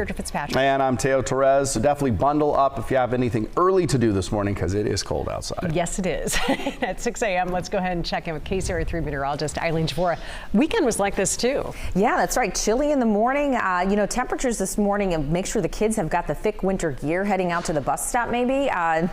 Deirdre Fitzpatrick. And I'm Teo Torres. So definitely bundle up if you have anything early to do this morning because it is cold outside. Yes, it is. At 6 a.m., let's go ahead and check in with KCRA 3 meteorologist Eileen Javora. Weekend was like this too. Yeah, that's right. Chilly in the morning. Temperatures this morning, and make sure the kids have got the thick winter gear heading out to the bus stop maybe.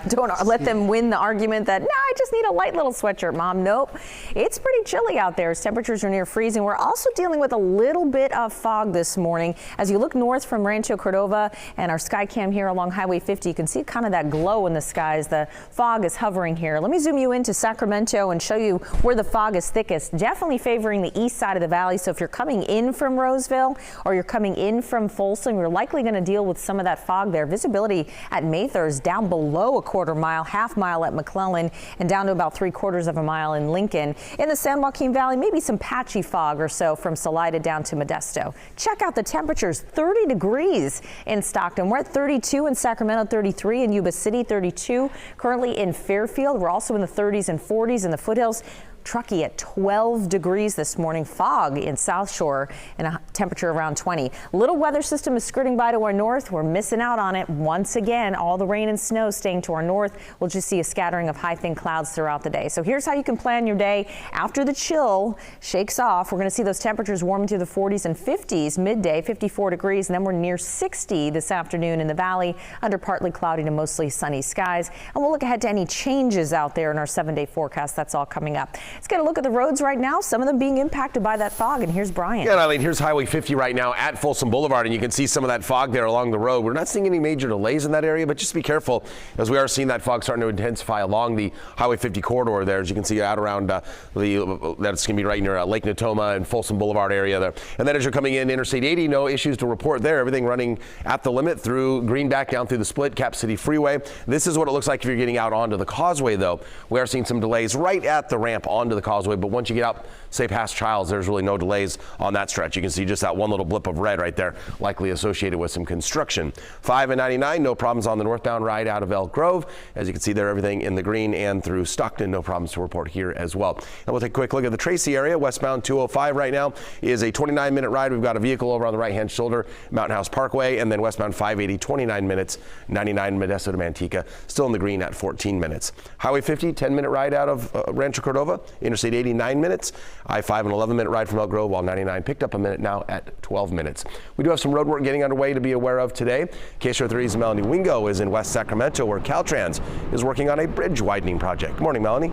Don't let them win the argument that, no, I just need a light little sweatshirt, Mom. Nope. It's pretty chilly out there as temperatures are near freezing. We're also dealing with a little bit of fog this morning. As you look north from Rancho Cordova and our sky cam here along Highway 50, you can see kind of that glow in the skies. The fog is hovering here. Let me zoom you into Sacramento and show you where the fog is thickest. Definitely favoring the east side of the valley. So if you're coming in from Roseville or you're coming in from Folsom, you're likely going to deal with some of that fog there. Visibility at Mather is down below a quarter mile, half mile at McClellan, and down to about 3/4 of a mile in Lincoln. In the San Joaquin Valley, maybe some patchy fog or so from Salida down to Modesto. Check out the temperatures, 30 degrees in Stockton. We're at 32 in Sacramento, 33 in Yuba City, 32 currently in Fairfield. We're also in the 30s and 40s in the foothills. Truckee at 12 degrees this morning. Fog in South Shore and a temperature around 20. Little weather system is skirting by to our north. We're missing out on it once again. All the rain and snow staying to our north. We'll just see a scattering of high thin clouds throughout the day. So here's how you can plan your day after the chill shakes off. We're going to see those temperatures warming to the 40s and 50s midday, 54 degrees, and then we're near 60 this afternoon in the valley under partly cloudy to mostly sunny skies. And we'll look ahead to any changes out there in our 7-day forecast. That's all coming up. Let's get a look at the roads right now, some of them being impacted by that fog. And here's Brian. Yeah, Eileen, here's Highway 50 right now at Folsom Boulevard, and you can see some of that fog there along the road. We're not seeing any major delays in that area, but just be careful as we are seeing that fog starting to intensify along the Highway 50 corridor there, as you can see out around that's going to be right near Lake Natoma and Folsom Boulevard area there. And then as you're coming in Interstate 80, no issues to report there. Everything running at the limit through Greenback down through the Split, Cap City Freeway. This is what it looks like if you're getting out onto the causeway, though. We are seeing some delays right at the ramp onto the causeway, but once you get out, say past Childs, there's really no delays on that stretch. You can see just that one little blip of red right there, likely associated with some construction. 5 and 99, no problems on the northbound ride out of Elk Grove. As you can see there, everything in the green, and through Stockton, no problems to report here as well. And we'll take a quick look at the Tracy area. Westbound 205 right now is a 29-minute ride. We've got a vehicle over on the right-hand shoulder, Mountain House Parkway, and then westbound 580, 29 minutes, 99 Modesto to Manteca, still in the green at 14 minutes. Highway 50, 10-minute ride out of Rancho Cordova, Interstate 80, 9 minutes. I-5 an 11-minute ride from Elk Grove, while 99 picked up a minute now at 12 minutes. We do have some road work getting underway to be aware of today. KCRA 3's Melanie Wingo is in West Sacramento, where Caltrans is working on a bridge widening project. Good morning, Melanie.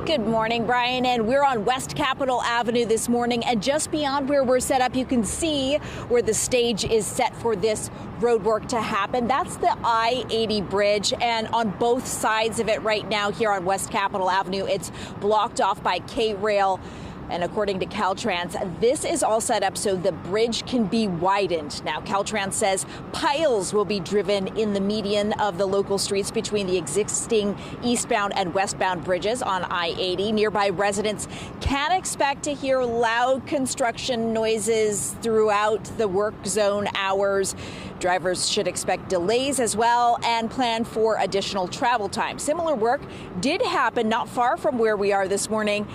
Good morning, Brian, and we're on West Capitol Avenue this morning, and just beyond where we're set up, you can see where the stage is set for this road work to happen. That's the I80 bridge, and on both sides of it right now here on West Capitol Avenue, it's blocked off by K-Rail. And according to Caltrans, this is all set up so the bridge can be widened. Now, Caltrans says piles will be driven in the median of the local streets between the existing eastbound and westbound bridges on I-80. Nearby residents can expect to hear loud construction noises throughout the work zone hours. Drivers should expect delays as well and plan for additional travel time. Similar work did happen not far from where we are this morning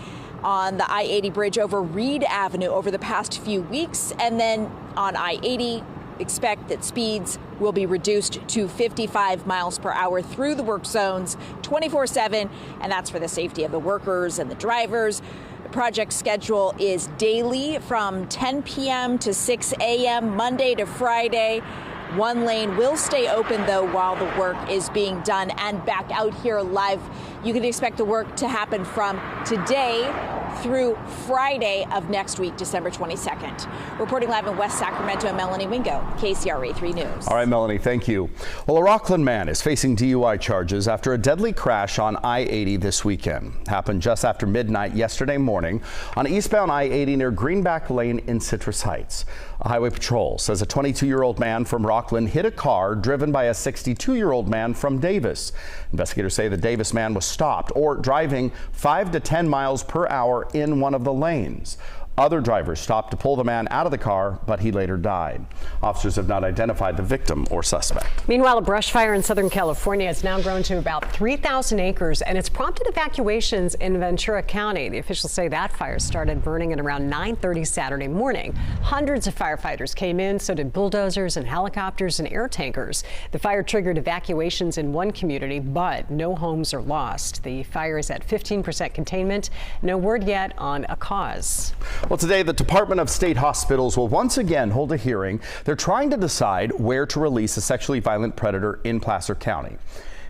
on the I-80 bridge over Reed Avenue over the past few weeks. And then on I-80, expect that speeds will be reduced to 55 miles per hour through the work zones 24/7. And that's for the safety of the workers and the drivers. The project schedule is daily from 10 p.m. to 6 a.m. Monday to Friday. One lane will stay open, though, while the work is being done. And back out here live, you can expect the work to happen from today through Friday of next week, December 22nd. Reporting live in West Sacramento, Melanie Wingo, KCRA 3 News. All right, Melanie, thank you. Well, a Rockland man is facing DUI charges after a deadly crash on I-80 this weekend. Happened just after midnight yesterday morning on eastbound I-80 near Greenback Lane in Citrus Heights. A highway patrol says a 22-year-old man from Rockland hit a car driven by a 62-year-old man from Davis. Investigators say the Davis man was stopped or driving 5 to 10 miles per hour in one of the lanes. Other drivers stopped to pull the man out of the car, but he later died. Officers have not identified the victim or suspect. Meanwhile, a brush fire in Southern California has now grown to about 3,000 acres, and it's prompted evacuations in Ventura County. The officials say that fire started burning at around 9:30 Saturday morning. Hundreds of firefighters came in, so did bulldozers and helicopters and air tankers. The fire triggered evacuations in one community, but no homes are lost. The fire is at 15% containment. No word yet on a cause. Well, today the Department of State Hospitals will once again hold a hearing. They're trying to decide where to release a sexually violent predator in Placer County.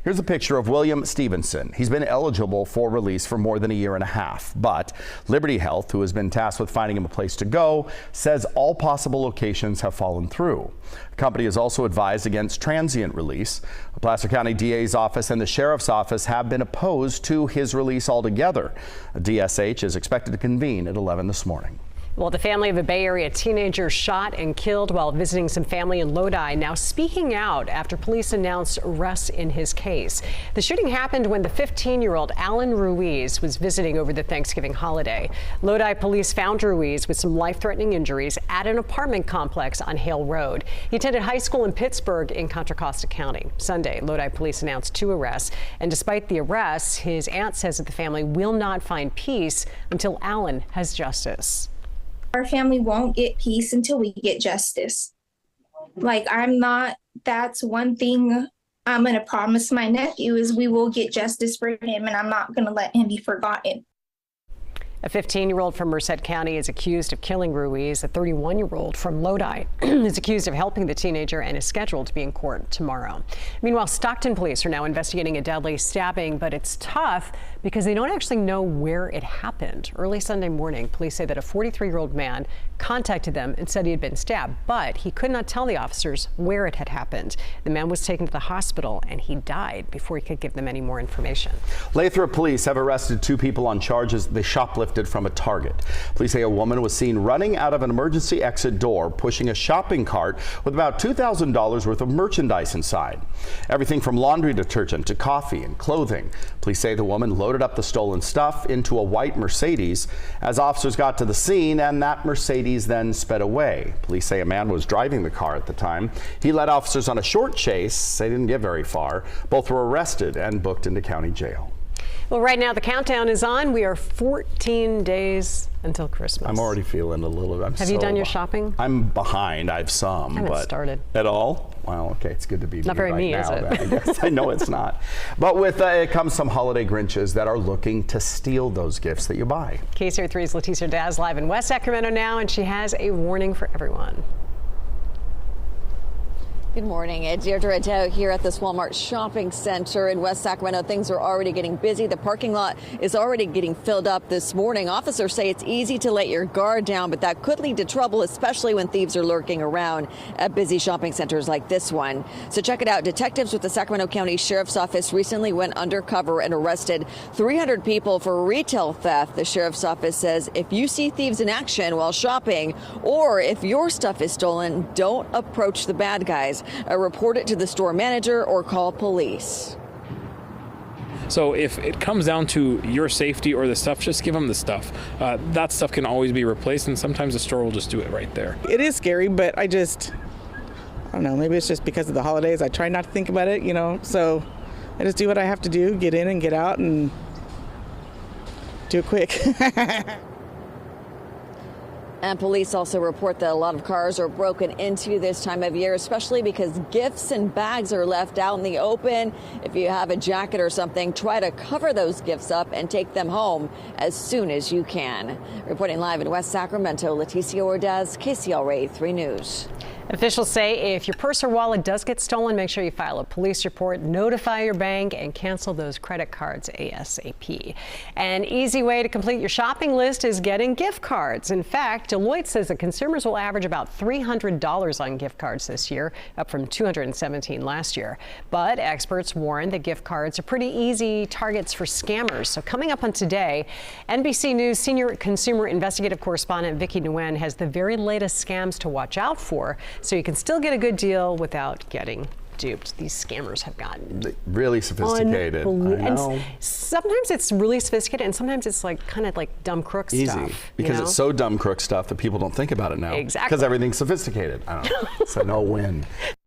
Here's a picture of William Stevenson. He's been eligible for release for more than a year and a half, but Liberty Health, who has been tasked with finding him a place to go, says all possible locations have fallen through. The company has also advised against transient release. The Placer County DA's office and the Sheriff's office have been opposed to his release altogether. A DSH is expected to convene at 11 this morning. Well, the family of a Bay Area teenager shot and killed while visiting some family in Lodi now speaking out after police announced arrests in his case. The shooting happened when the 15-year-old Alan Ruiz was visiting over the Thanksgiving holiday. Lodi police found Ruiz with some life-threatening injuries at an apartment complex on Hale Road. He attended high school in Pittsburgh in Contra Costa County. Sunday, Lodi police announced 2 arrests, and despite the arrests, his aunt says that the family will not find peace until Alan has justice. Our family won't get peace until we get justice. That's one thing I'm going to promise my nephew is we will get justice for him, and I'm not going to let him be forgotten. A 15-year-old from Merced County is accused of killing Ruiz. A 31-year-old from Lodi is accused of helping the teenager and is scheduled to be in court tomorrow. Meanwhile, Stockton police are now investigating a deadly stabbing, but it's tough because they don't actually know where it happened. Early Sunday morning, police say that a 43-year-old man contacted them and said he had been stabbed, but he could not tell the officers where it had happened. The man was taken to the hospital and he died before he could give them any more information. Lathrop police have arrested 2 people on charges they shoplifted from a Target. Police say a woman was seen running out of an emergency exit door, pushing a shopping cart with about $2,000 worth of merchandise inside. Everything from laundry detergent to coffee and clothing. Police say the woman loaded up the stolen stuff into a white Mercedes as officers got to the scene, and that Mercedes then sped away. Police say a man was driving the car at the time. He led officers on a short chase. They didn't get very far. Both were arrested and booked into county jail. Well, right now the countdown is on. We are 14 days until Christmas. I'm already feeling a little. Have you done your shopping? I'm behind. I have some. I haven't but started. At all? Well, okay. It's good to be not very right me, now, is it? Then, I guess. I know it's not. But with it comes some holiday Grinches that are looking to steal those gifts that you buy. KCRA 3's Leticia Daz live in West Sacramento now, and she has a warning for everyone. Good morning. It's Deirdre Doe here at this Walmart shopping center in West Sacramento. Things are already getting busy. The parking lot is already getting filled up this morning. Officers say it's easy to let your guard down, but that could lead to trouble, especially when thieves are lurking around at busy shopping centers like this one. So check it out. Detectives with the Sacramento County Sheriff's Office recently went undercover and arrested 300 people for retail theft. The Sheriff's Office says if you see thieves in action while shopping or if your stuff is stolen, don't approach the bad guys. Report it to the store manager or call police. So if it comes down to your safety or the stuff, just give them the stuff. That stuff can always be replaced, and sometimes the store will just do it right there. It is scary, but I don't know, maybe it's just because of the holidays. I try not to think about it, so I just do what I have to do, get in and get out and do it quick. And police also report that a lot of cars are broken into this time of year, especially because gifts and bags are left out in the open. If you have a jacket or something, try to cover those gifts up and take them home as soon as you can. Reporting live in West Sacramento, Leticia Ordaz, KCRA 3 News. Officials say if your purse or wallet does get stolen, make sure you file a police report, notify your bank, and cancel those credit cards ASAP. An easy way to complete your shopping list is getting gift cards. In fact, Deloitte says that consumers will average about $300 on gift cards this year, up from $217 last year. But experts warn that gift cards are pretty easy targets for scammers. So coming up on Today, NBC News senior consumer investigative correspondent Vicki Nguyen has the very latest scams to watch out for, so you can still get a good deal without getting duped these scammers have gotten. Really sophisticated. I know. Sometimes it's really sophisticated, and sometimes it's like kind of like dumb crook stuff. Because it's so dumb crook stuff that people don't think about it now. Exactly. Because everything's sophisticated. I don't know. It's a no-win.